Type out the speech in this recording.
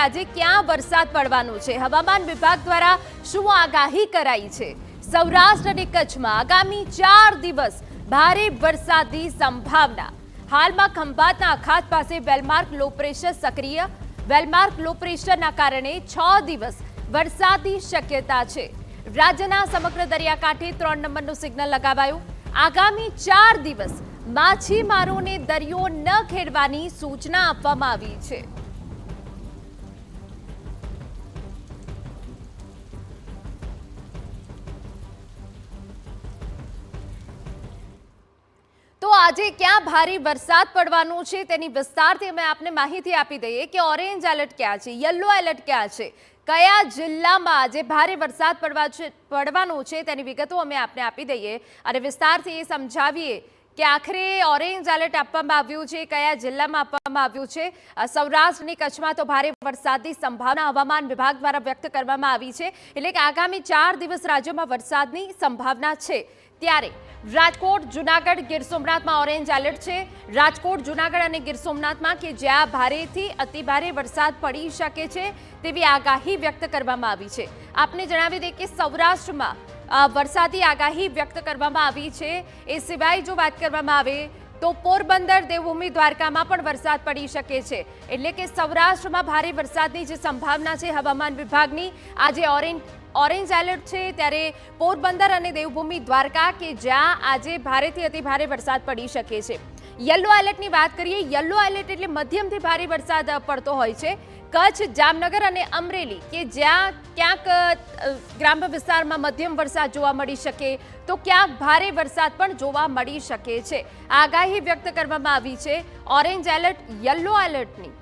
આજે ક્યાં વરસાદ પડવાનો છે, હવામાન વિભાગ દ્વારા શું આગાહી કરાઈ છે। સૌરાષ્ટ્ર અને કચ્છમાં આગામી 4 દિવસ ભારે વરસાદની સંભાવના। હાલમાં ખંભાતના અખાત પાસે વેલમાર્ક લો પ્રેશર સક્રિય, વેલમાર્ક લો પ્રેશરના કારણે 6 દિવસ વરસાદની શક્યતા છે। રાજ્યના સમગ્ર દરિયાકાંઠે 3 નંબરનું સિગ્નલ લગાવાયું। આગામી 4 દિવસ માછીમારોને દરિયો ન ખેડવાની સૂચના આપવામાં આવી છે। તો આજે ક્યાં ભારે વરસાદ પડવાનો છે તેની વિસ્તારથી અમે આપને માહિતી આપી દઈએ કે ઓરેન્જ એલર્ટ ક્યાં છે, યલો એલર્ટ ક્યાં છે, કયા જિલ્લામાં આજે ભારે વરસાદ પડવાનો છે તેની વિગતો અમે આપને આપી દઈએ અને વિસ્તારથી એ સમજાવીએ કે આખરે ઓરેન્જ એલર્ટ આપવામાં આવ્યું છે, કયા જિલ્લામાં આપવામાં આવ્યું છે। સૌરાષ્ટ્ર અને કચ્છમાં તો ભારે વરસાદની સંભાવના હવામાન વિભાગ દ્વારા વ્યક્ત કરવામાં આવી છે, એટલે કે આગામી 4 દિવસ રાજ્યમાં વરસાદની સંભાવના છે। ત્યારે રાજકોટ, જૂનાગઢ, ગીર સોમનાથમાં ઓરેન્જ એલર્ટ છે। રાજકોટ, જૂનાગઢ અને ગીર સોમનાથમાં કે જ્યાં ભારેથી અતિભારે વરસાદ પડી શકે છે તેવી આગાહી વ્યક્ત કરવામાં આવી છે। આપને જણાવી દઈએ કે સૌરાષ્ટ્રમાં વરસાદી આગાહી વ્યક્ત કરવામાં આવી છે। એ સિવાય જો વાત કરવામાં આવે તો પોરબંદર, દેવભૂમિ, દ્વારકામાં પણ વરસાદ પડી શકે છે, એટલે કે સૌરાષ્ટ્રમાં ભારે વરસાદની જે સંભાવના છે હવામાન વિભાગની આજે ઓરેન્જ એલર્ટ છે। ત્યારે પોરબંદર અને દેવભૂમિ, દ્વારકા કે જ્યાં આજે ભારેથી અતિભારે વરસાદ પડી શકે છે। યલો એલર્ટની વાત કરીએ, યલો એલર્ટ એટલે મધ્યમથી ભારે વરસાદ પડતો હોય છે। કચ્છ, જામનગર અને અમરેલી કે જ્યાં ક્યાંક ગ્રામ્ય વિસ્તારમાં મધ્યમ વરસાદ જોવા મળી શકે તો ક્યાંક ભારે વરસાદ પણ જોવા મળી શકે છે। આગાહી વ્યક્ત કરવામાં આવી છે ઓરેન્જ એલર્ટ, યલો એલર્ટની।